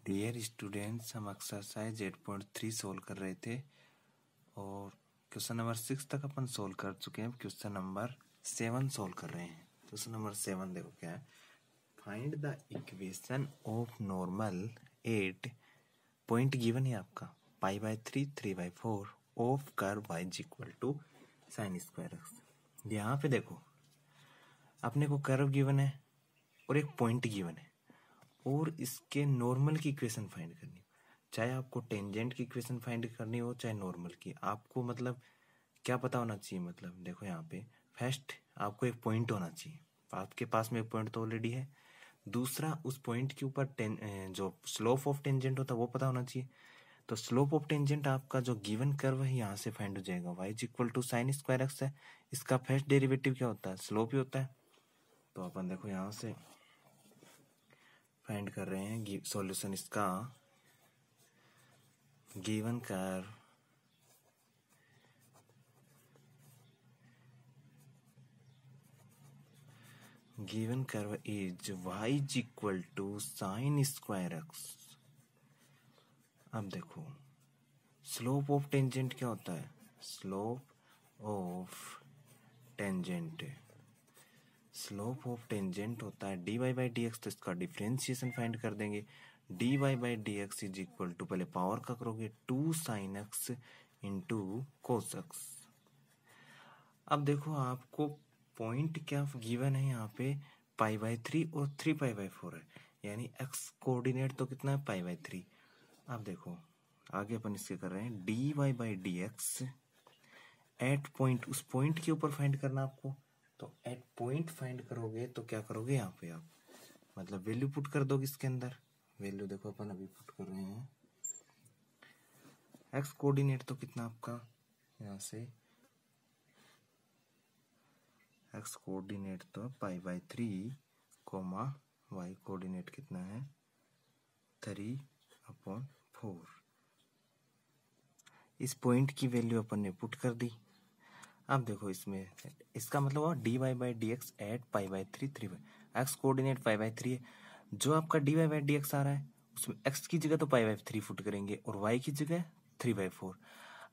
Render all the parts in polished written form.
Dear students, हम exercise 8.3 solve कर रहे थे और क्वेश्चन नंबर 6 तक अपन सोल्व कर चुके हैं। क्वेश्चन नंबर 7 सोल्व कर रहे हैं। क्वेश्चन नंबर 7 देखो क्या है। Find the equation of normal 8 point given है आपका π/3 3/4 of curve y = sin square x। यहाँ पे देखो अपने को कर्व गिवन है और एक पॉइंट गिवन है और इसके नॉर्मल की इक्वेशन फाइंड करनी हो। चाहे आपको टेंजेंट की इक्वेशन फाइंड करनी हो चाहे नॉर्मल की, आपको मतलब क्या पता होना चाहिए। मतलब देखो यहाँ पे फर्स्ट आपको एक पॉइंट होना चाहिए। आपके पास में एक पॉइंट तो ऑलरेडी है। दूसरा उस पॉइंट के ऊपर जो स्लोप ऑफ टेंजेंट होता है वो पता होना चाहिए। तो स्लोप ऑफ टेंजेंट आपका जो गिवन कर्व है यहाँ से फाइंड हो जाएगा। y = sin स्क्वायर x है। इसका फर्स्ट डेरिवेटिव क्या होता है? स्लोप ही होता है। तो अपन देखो यहाँ से फाइंड कर रहे हैं सॉल्यूशन इसका। Given curve is y = sin square x। अब देखो स्लोप ऑफ टेंजेंट क्या होता है? स्लोप ऑफ टेंजेंट होता है dy/dx। तो इसका डिफरेंशिएशन फाइंड कर देंगे। dy/dx = पहले पावर का करोगे 2 sin x × cos x। अब देखो आपको पॉइंट क्या गिवन है यहाँ पे π/3 और 3π/4 है, यानी x कोऑर्डिनेट तो कितना है π/3। अब देखो आगे अपन इसके कर रहे हैं dy/dx एट पॉइंट, उस पॉइंट के ऊपर फाइंड करना आपको। तो एट पॉइंट फाइंड करोगे तो क्या करोगे यहाँ पे आप मतलब वैल्यू पुट कर दोगे इसके अंदर। वैल्यू देखो अपन अभी पुट कर रहे हैं। एक्स कोऑर्डिनेट तो कितना आपका यहाँ से एक्स कोऑर्डिनेट तो π/3, y कोऑर्डिनेट कितना है 3/4। इस पॉइंट की वैल्यू अपन ने पुट कर दी। अब देखो इसमें इसका मतलब हुआ dy/dx एट π/3 3 एक्स कोऑर्डिनेट π/3 है। जो आपका dy/dx आ रहा है उसमें x की जगह तो π/3 पुट करेंगे और y की जगह 3/4।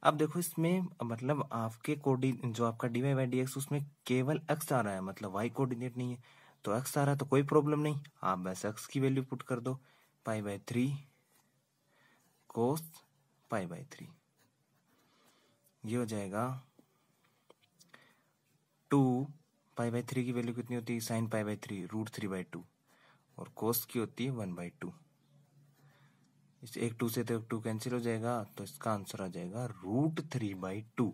अब देखो इसमें मतलब आपके कोऑर्डिनेट जो आपका dy/dx उसमें केवल x आ रहा है, मतलब y कोऑर्डिनेट नहीं है। तो x आ रहा है तो कोई प्रॉब्लम नहीं, आप बस x की वैल्यू पुट कर दो π/3 cos π/3। ये हो जाएगा 2 π/3 की वैल्यू कितनी होती है sin π/3 √3/2 और cos की होती है 1/2। इस एक 2 से तो 2 कैंसिल हो जाएगा तो इसका आंसर आ जाएगा √3/2।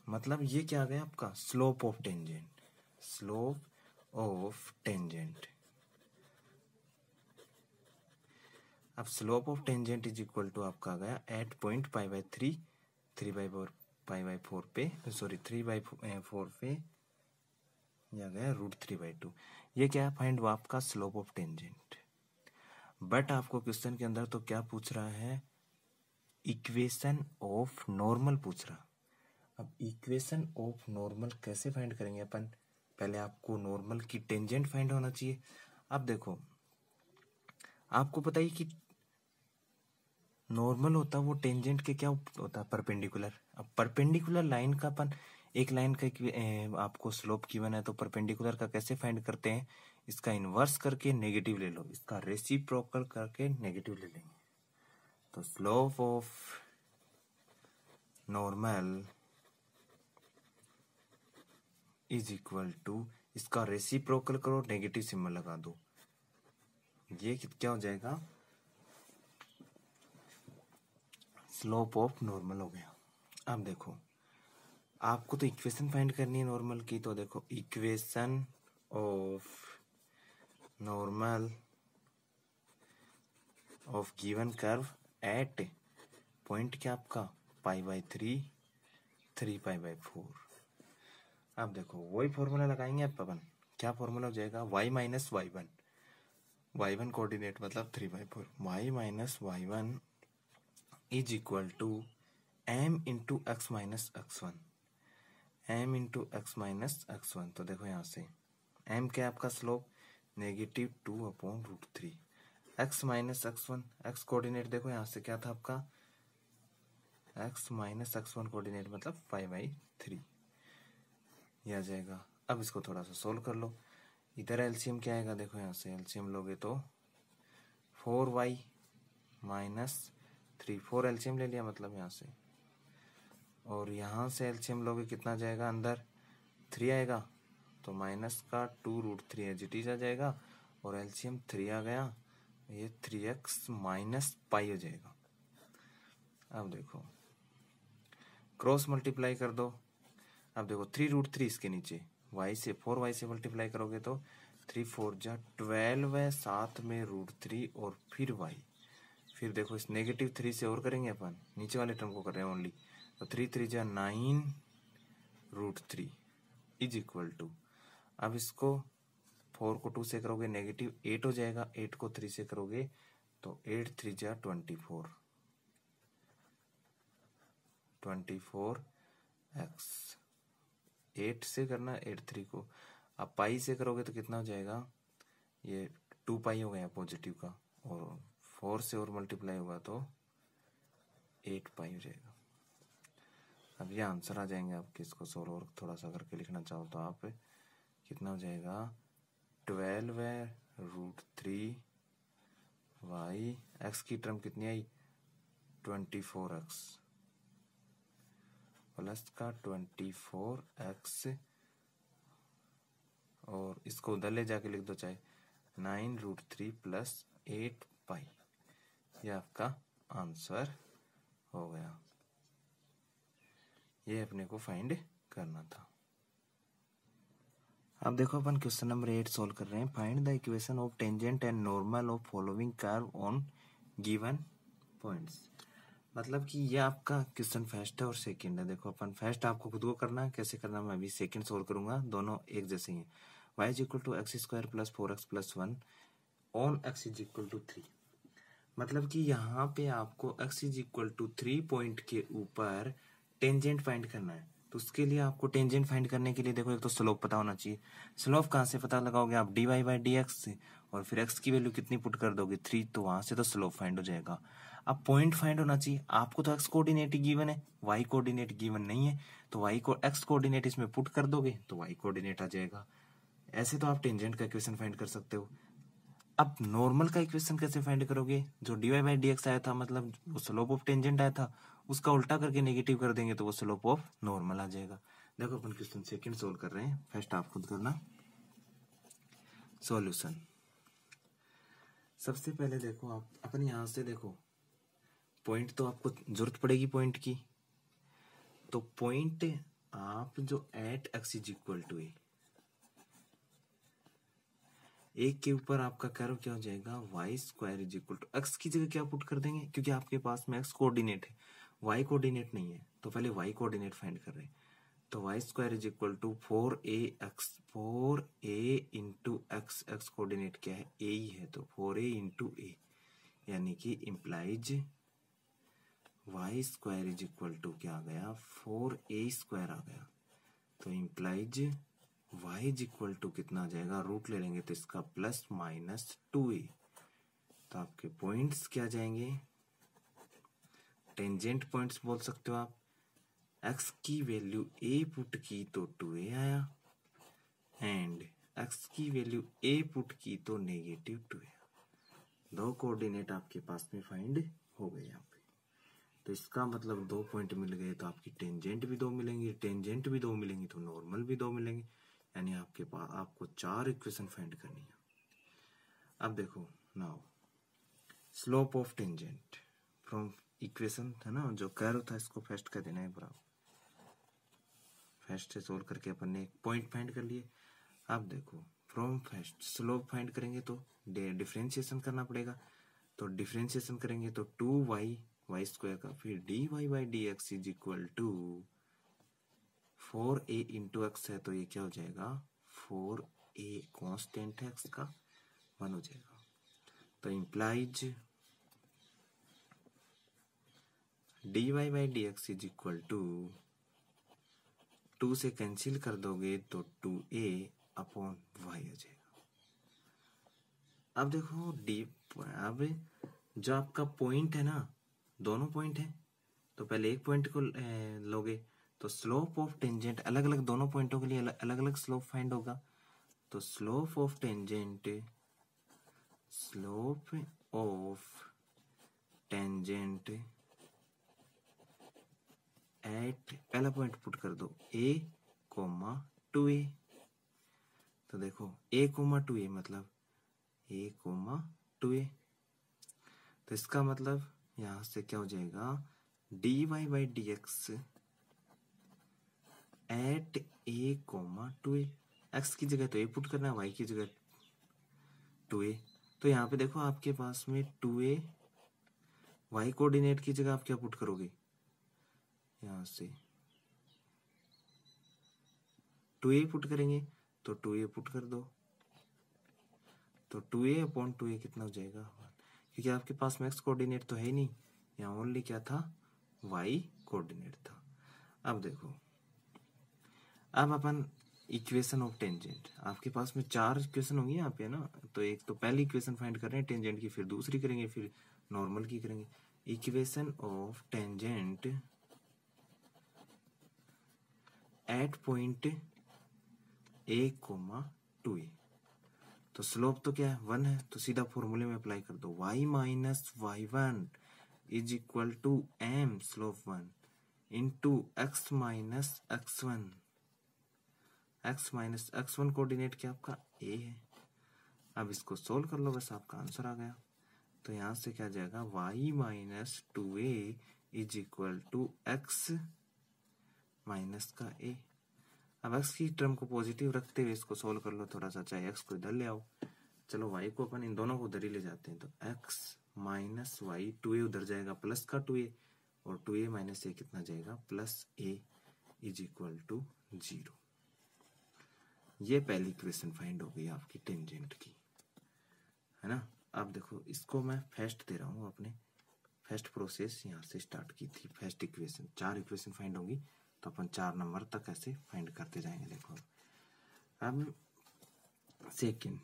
मतलब ये क्या आ गया आपका स्लोप ऑफ टेंजेंट। अब slope of tangent is equal to आपका आ गया एट पॉइंट π/3 3/4 पे 3/4 पे ये आ गया √3/2। ये क्या फाइंड हुआ आपका स्लोप ऑफ टेंजेंट। बट आपको क्वेश्चन के अंदर तो क्या पूछ रहा है? इक्वेशन ऑफ नॉर्मल पूछ रहा। अब इक्वेशन ऑफ नॉर्मल कैसे फाइंड करेंगे अपन? पहले आपको नॉर्मल की टेंजेंट फाइंड होना चाहिए। अब देखो आपको पता ही कि नॉर्मल होता है वो टेंजेंट के क्या होता है परपेंडिकुलर। अब परपेंडिकुलर लाइन का अपन एक लाइन का आपको स्लोप गिवन है तो परपेंडिकुलर का कैसे फाइंड करते हैं? इसका इनवर्स करके नेगेटिव ले लो, इसका रेसिप्रोकल करके नेगेटिव ले लेंगे। तो slope of normal is equal to इसका रेसिप्रोकल करो, नेगेटिव सिंबल लगा दो। ये क्या हो जाएगा? स्लोप ऑफ नॉर्मल हो गया। अब देखो आपको तो इक्वेशन फाइंड करनी है नॉर्मल की। तो देखो equation of normal of given curve at point क्या आपका π/3 3π/4। अब देखो वही फॉर्मूला लगाएंगे अपन। क्या फॉर्मूला हो जाएगा? y - y1 कोऑर्डिनेट मतलब 3/4 y - y1 is equal to m × x - x1 m × x - x1। तो देखो यहाँ से m क्या है आपका slope -2/√3। x minus x1, x coordinate देखो यहाँ से क्या था आपका, x माइनस x1 कोऑर्डिनेट मतलब 5/3 ये आ जाएगा। अब इसको थोड़ा सा सोल्व कर लो। इधर एलसीएम क्या आएगा, देखो यहाँ से एलसीएम लोगे तो 4y माइनस 3, 4 एलसीएम ले लिया मतलब यहाँ से, और यहाँ से एलसीएम लोगे कितना जाएगा, अंदर 3 आएगा तो माइनस का 2√3 एज इट इज आ जाएगा, और एलसीएम 3 आ गया, ये 3x माइनस पाई हो जाएगा। अब देखो क्रॉस मल्टीप्लाई कर दो। अब देखो 3√3 इसके नीचे y से 4y से मल्टीप्लाई करोगे तो 3 4 जा 12 है, साथ में √3 और फिर y, फिर देखो इस -3 से और करेंगे अपन, नीचे वाले टर्म को कर रहे हैं ओनली, तो 3 3 जा 9√3 इज इक्वल टू, अब इसको 4 को 2 से करोगे -8 हो जाएगा, 8 को 3 से करोगे तो 8 3 जा 24, 24x, 8 से करना 8 3 को, अब पाई से करोगे तो कितना हो जाएगा, ये 2 पाई हो गया पॉजिटिव का, और 4 से और मल्टीप्लाई होगा तो 8 पाई हो जाएगा। अब ये आंसर आ जाएंगे आपके, इसको सोल्व और थोड़ा सा करके लिखना चाहो तो आप कितना हो जाएगा, 12√3 y, x की टर्म कितनी आई 24x प्लस का 24x, और इसको उधर ले जाके लिख दो चाहे 9√3 प्लस 8 पाई, ये आपका आंसर हो गया। ये अपने को फाइंड करना था। अब देखो अपन क्वेश्चन नंबर 8 सोल्व कर रहे हैं। Find the equation of tangent and normal of following curve on given points. मतलब कि ये आपका क्वेश्चन फर्स्ट है और सेकंड है। देखो अपन फर्स्ट आपको खुद को करना है, कैसे करना मैं अभी सेकंड सोल्व करूंगा, दोनों एक जैसे ही हैं। y is equal to x square plus 4x plus 1 on x is equal to 3। मतलब कि यहाँ पे आपको x is equal to 3 point के ऊपर टेंजेंट फाइंड करना है। तो उसके लिए आपको टेंजेंट फाइंड करने के लिए देखो एक तो स्लोप पता होना चाहिए। स्लोप कहाँ से पता लगाओगे आप, dy/dx से, और फिर x की वैल्यू कितनी पुट कर दोगे 3, तो वहां से तो स्लोप फाइंड हो जाएगा। अब पॉइंट फाइंड होना चाहिए आपको, तो x कोऑर्डिनेट ही गिवन है, y कोऑर्डिनेट गिवन नहीं है, तो y को x कोऑर्डिनेट इसमें पुट कर दोगे तो y कोऑर्डिनेट आ जाएगा। ऐसे तो आप टेंजेंट का इक्वेशन फाइंड कर सकते हो। अब नॉर्मल का इक्वेशन कैसे फाइंड करोगे, जो dy/dx आया था मतलब वो स्लोप ऑफ टेंजेंट आया था, उसका उल्टा करके नेगेटिव कर देंगे तो वो स्लोप ऑफ नॉर्मल आ जाएगा। देखो अपन क्वेश्चन सेकंड सोल्व कर रहे हैं, फर्स्ट आप खुद करना। सॉल्यूशन सबसे पहले देखो आप अपन यहां से देखो पॉइंट तो आपको जरूरत पड़ेगी पॉइंट की, तो पॉइंट आप जो at x is equal to एक के ऊपर आपका कर्व क्या हो जाएगा, y square is equal to x की जगह क्या पुट कर देंगे, क्योंकि आपके पास में एक्स कोऑर्डिनेट है, वाई कोऑर्डिनेट नहीं है, तो पहले वाई कोऑर्डिनेट फाइंड कर रहे हैं। तो y square is equal to 4a into x, x coordinate क्या है, ए ही है, तो 4a इंटू ए, यानी कि implies y square is equal to क्या आ गया, 4a स्क्वायर आ गया, तो implies y is equal to कितना आ जाएगा, रूट ले लेंगे तो इसका प्लस माइनस 2a, तो आपके पॉइंट्स क्या जाएंगे, टेंजेंट पॉइंट्स बोल सकते हो आप। x की वैल्यू a पुट की तो 2a आया, एंड x की वैल्यू a पुट की तो -2a। दो कोऑर्डिनेट आपके पास में फाइंड हो गए यहाँ पे, तो इसका मतलब 2 पॉइंट मिल गए, तो आपकी टेंजेंट भी 2 मिलेंगी, टेंजेंट भी 2 मिलेंगी, तो नॉर्मल भी 2 मिलेंगे, यानी आपके पास आपको 4 इक्वेशन फाइंड करनी है। अब देखो now slope of tangent from equation है ना, जो कर्व था इसको फर्स्ट कर देना है बराबर, फर्स्ट से सोल्व करके अपन ने एक पॉइंट फाइंड कर लिए। अब देखो फ्रॉम फर्स्ट स्लोप फाइंड करेंगे तो डिफरेंशिएशन करना पड़ेगा, तो डिफरेंशिएशन करेंगे तो 2y वाई स्क्वायर का, फिर dy/dx is equal to 4a into x है, तो ये क्या हो जाएगा, 4a कांस्टेंट है एक्स का 1 हो जाएगा, तो implies dy/dx is equal to 2 से कैंसिल कर दोगे तो 2a अपॉन y आ जाएगा। अब देखो अब जो आपका पॉइंट है ना, दोनों पॉइंट है, तो पहले एक पॉइंट को लोगे तो स्लोप ऑफ टेंजेंट अलग अलग, दोनों पॉइंटों के लिए अलग अलग स्लोप फाइंड होगा। तो स्लोप ऑफ टेंजेंट एट, पहला पॉइंट पुट कर दो a, 2a। तो देखो a, 2a मतलब a, 2a। तो इसका मतलब यहां से क्या हो जाएगा, dy by dx at a, 2a। x की जगह तो a पुट करना है, y की जगह 2a। तो यहाँ पे देखो आपके पास में 2a, y कोऑर्डिनेट की जगह आप क्या पुट करोगे, यहाँ से 2a पुट करेंगे, तो 2a पुट कर दो। तो 2a अपॉन 2a कितना हो जाएगा, क्योंकि आपके पास में x कोऑर्डिनेट तो है ही नहीं, यहाँ ओनली क्या था, y कोऑर्डिनेट था। अब देखो, अब अपन इक्वेशन ऑफ टेंजेंट, आपके पास में 4 इक्वेशन होंगी यहाँ पे ना, तो एक तो पहली इक्वेशन फाइंड कर रहे हैं टेंजेंट की, फिर दूसरी करेंगे, फिर नॉर्मल की करेंगे। Equation of tangent at point a, 2a। तो स्लोप तो क्या है, 1 है, तो सीधा फॉर्मूले में अप्लाई कर दो, y minus y1 is equal to m slope 1 into x minus x1। x minus x1 coordinate क्या आपका a है। अब इसको सोल्व कर लो, बस आपका आंसर आ गया। तो यहाँ से क्या जाएगा, y minus 2a is equal to x minus का a। अब x की टर्म को पॉजिटिव रखते हुए इसको सोल्व कर लो थोड़ा सा, चाहे x को इधर ले आओ। चलो y को अपन इन दोनों को उधर ही ले जाते हैं, तो x माइनस y, 2a उधर जाएगा प्लस का 2a, और 2a माइनस a कितना जाएगा, plus a is equal to 0। ये पहली इक्वेशन फाइंड हो गई आपकी टेंजेंट की, है ना। अब देखो इसको मैं फर्स्ट दे रहा हूँ, अपने फर्स्ट प्रोसेस यहाँ से स्टार्ट की थी, फर्स्ट इक्वेशन। 4 इक्वेशन फाइंड होगी, तो अपन 4 नंबर तक ऐसे फाइंड करते जाएंगे। देखो अब सेकंड,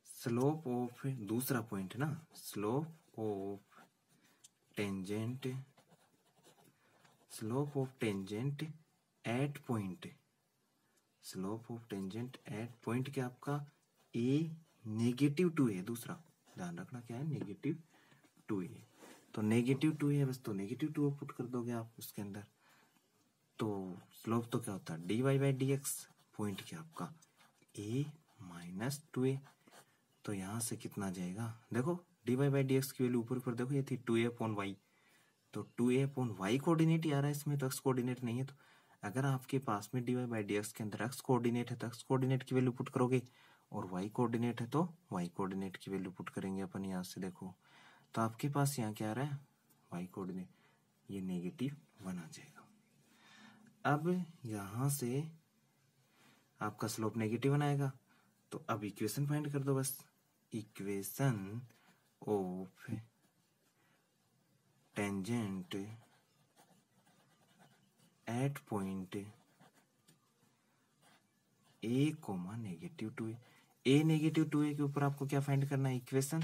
स्लोप ऑफ, दूसरा पॉइंट है ना, slope of tangent at point, slope of tangent at point क्या आपका a नेगेटिव 2a, दूसरा ध्यान रखना क्या है, नेगेटिव 2a। तो नेगेटिव 2a है, बस तो नेगेटिव 2 पुट कर दोगे आप उसके अंदर। तो स्लोप तो क्या होता है, dy बाई dx, पॉइंट क्या आपका a माइनस 2a। तो यहाँ से कितना जाएगा, देखो dy बाई dx की वैल्यू ऊपर ऊपर देखो, ये थी 2a अपॉन y, तो 2a अपॉन y कोऑर्डिनेट ही आ रहा है इसमें, तो x कोऑर्डिनेट नहीं है। तो अगर आपके पास में dy बाई dx के अंदर x कोऑर्डिनेट है, तो x कोऑर्डिनेट की वैल्यू पुट करोगे, और y कोऑर्डिनेट है तो y कोऑर्डिनेट की वैल्यू पुट करेंगे अपन यहाँ से। देखो तो आपके पास यहाँ क्या आ रहा है, y कोऑर्डिनेट, ये नेगेटिव 1 आ जाएगा। अब यहाँ से आपका स्लोप नेगेटिव 1 आएगा, तो अब इक्वेशन फाइंड कर दो बस, equation of tangent at point a, negative 2a। a negative 2a के ऊपर आपको क्या फाइंड करना है, इक्वेशन।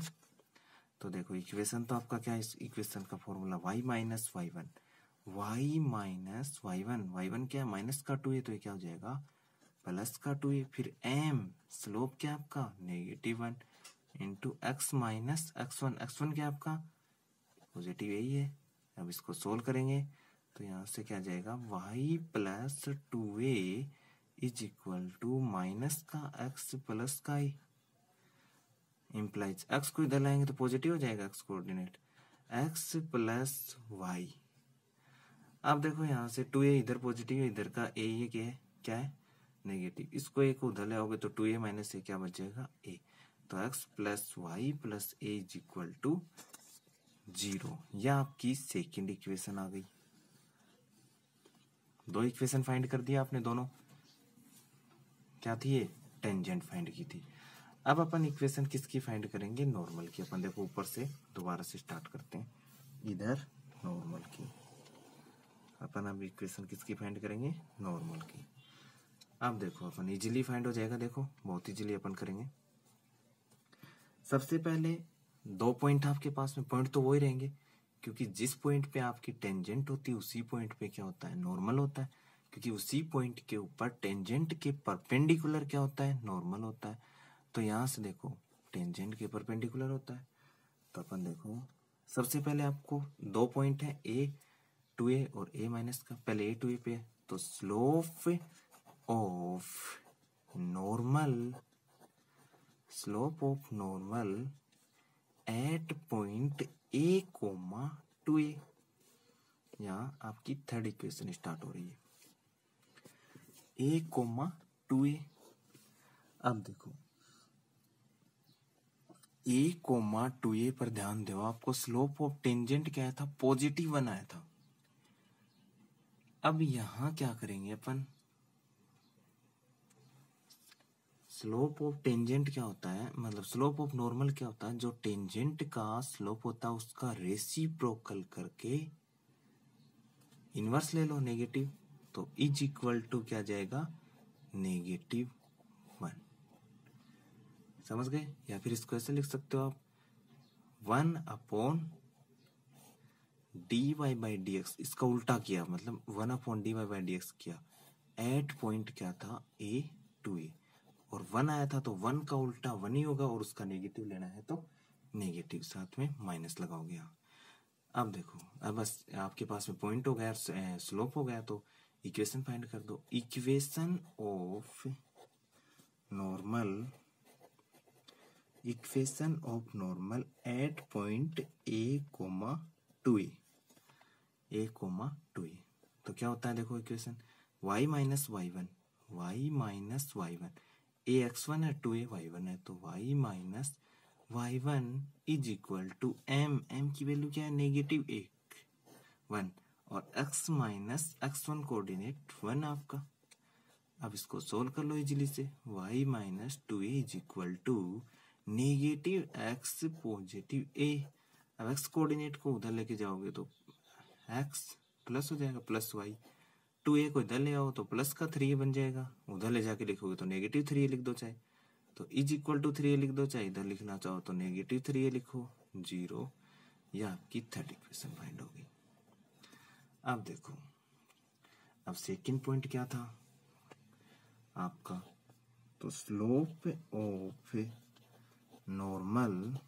तो देखो इक्वेशन तो आपका क्या है, इस इक्वेशन का formula y minus y1, y minus y1, y1 क्या है माइनस का 2a, तो ये क्या हो जाएगा प्लस का 2a। फिर m स्लोप क्या आपका negative 1 into x minus x1, x1 क्या आपका पॉजिटिव यही है। अब इसको सोल्व करेंगे, तो यहाँ से क्या जाएगा, y plus 2a is equal to minus का x प्लस का i, इम्प्लाइज x को इधर लाएंगे तो पॉजिटिव हो जाएगा x coordinate, x plus y। अब देखो यहाँ से 2a इधर पॉजिटिव है, इधर का a ये क्या है नेगेटिव, इसको a को उधर ले आओगे तो 2a माइनस a क्या बच जाएगा a। तो x plus y plus a is equal to 0। यह आपकी सेकेंड इक्वेशन आ गई। 2 इक्वेशन फाइंड कर दिया आपने, दोनों क्या थी, ये टेंजेंट फाइंड की थी। अब अपन इक्वेशन किसकी फाइंड करेंगे, नॉर्मल की। अपन देखो ऊपर से दोबारा से स्टार्ट करते हैं, इधर नॉर्मल की। अपन अब इक्वेशन किसकी फाइंड करेंगे, नॉर्मल की। अब देखो अपन इजीली फाइंड हो जाएगा, देखो बहुत इजीली अपन करेंगे। सबसे पहले 2 पॉइंट आपके पास में, पॉइंट तो वही रहेंगे क्योंकि जिस पॉइंट पे आपकी टेंजेंट होती है उसी पॉइंट पे क्या होता है, नॉर्मल होता है, क्योंकि उसी पॉइंट के ऊपर टेंजेंट के परपेंडिकुलर क्या होता है, नॉर्मल होता है। तो यहाँ से देखो टेंजेंट के परपेंडिकुलर होता है। तो अपन देखो सबसे पहले आपको 2 पॉइंट है ए टू ए और ए माइनस का, पहले ए टू ए पे, तो slope of normal at point a comma two a, यहाँ आपकी थर्ड इक्वेशन स्टार्ट हो रही है, ए कोमा टू ए। अब देखो ए कोमा टू ए पर ध्यान दो, आपको स्लोप ऑफ टेंजेंट क्या था, पॉजिटिव 1 आया था। अब यहां क्या करेंगे अपन, स्लोप ऑफ टेंजेंट क्या होता है, मतलब स्लोप ऑफ नॉर्मल क्या होता है, जो टेंजेंट का स्लोप होता है उसका रेसिप्रोकल करके इनवर्स ले लो नेगेटिव, तो इज इक्वल टू क्या जाएगा, -1। समझ गए? या फिर इसको ऐसे लिख सकते हो आप, 1/dy/dx, इसका उल्टा किया, मतलब 1/dy/dx किया। एट पॉइंट क्या था, a to a, और 1 आया था तो 1 का उल्टा 1 ही होगा, और उसका नेगेटिव लेना है तो नेगेटिव, साथ में माइनस लगाओगे यहाँ। अब देखो, अब बस आपके पास में पॉइंट हो गया, स्लोप हो गया, तो इक्वेशन फाइंड कर दो। Equation of normal at point a comma two a, तो क्या होता है, देखो इक्वेशन y माइनस y1, ए x1 है, 2a y1 है, तो y minus y1 is equal to m की वैल्यू क्या है, -1, और x माइनस x1 कोऑर्डिनेट 1 आपका। अब इसको सोल्व कर लो इजीली से, y minus 2a is equal to -x positive a। अब x कोऑर्डिनेट को उधर लेके जाओगे तो x प्लस हो जाएगा, प्लस y, 2a को इधर ले आओ तो प्लस का 3a बन जाएगा, उधर ले जाके लिखोगे तो -3a लिख दो चाहे, तो इज इक्वल टू 3a लिख दो, चाहे इधर लिखना चाहो तो -3a लिखो, 0। यह आपकी थर्ड इक्वेशन फाइंड होगी। अब देखो, अब सेकंड पॉइंट क्या था आपका, तो slope of normal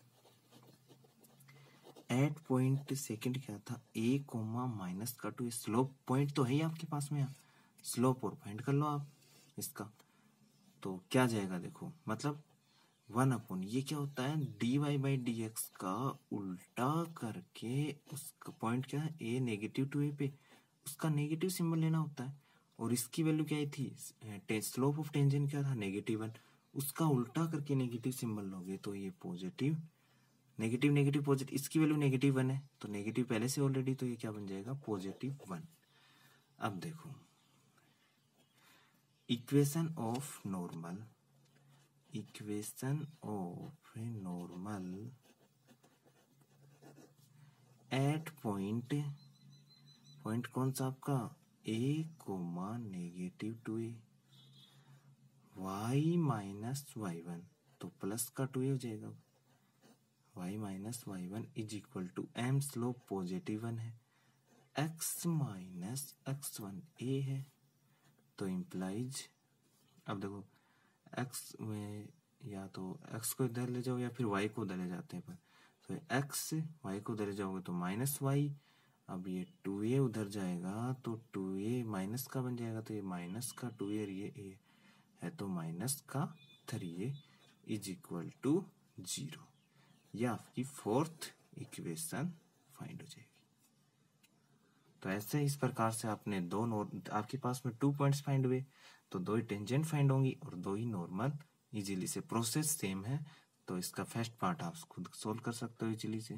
at point second क्या था, ए कोमा माइनस का टू, स्लोप पॉइंट तो है ही आपके पास में, स्लोप और फाइंड कर लो आप इसका, तो क्या जाएगा देखो, मतलब 1/, ये क्या होता है, dy/dx का उल्टा करके उसका पॉइंट क्या है, ए नेगेटिव टू ए पे, उसका नेगेटिव सिंबल लेना होता है, और इसकी वैल्यू क्या थी, स्लोप ऑफ टेंजेंट क्या था, -1, उसका उल्टा करके नेगेटिव सिंबल लोगे तो ये पॉजिटिव, नेगेटिव पॉजिटिव, इसकी वैल्यू -1 है, तो नेगेटिव पहले से ऑलरेडी, तो ये क्या बन जाएगा, +1। अब देखो equation of normal at point कौन सा आपका, a coma -2a, y minus y1, तो प्लस का 2a हो जाएगा, y minus y1 is equal to m, slope +1 है, x माइनस x1 a है, तो इम्प्लाइज, अब देखो x में या तो x को इधर ले जाओ या फिर y को उधर ले जाते हैं, तो x y को उधर ले जाओगे तो -y, अब ये 2a उधर जाएगा तो 2a माइनस का बन जाएगा, तो ये माइनस का 2a, ये a है तो माइनस का 3a इज इक्वल टू 0। यह आपकी फोर्थ इक्वेशन फाइंड हो जाएगी। तो ऐसे इस प्रकार से आपने आपके पास में 2 पॉइंट्स फाइंड हुए, तो 2 ही टेंजेंट फाइंड होंगी और 2 ही नॉर्मल, इजीली से, प्रोसेस सेम है, तो इसका फर्स्ट पार्ट आप खुद सोल्व कर सकते हो इजीली से।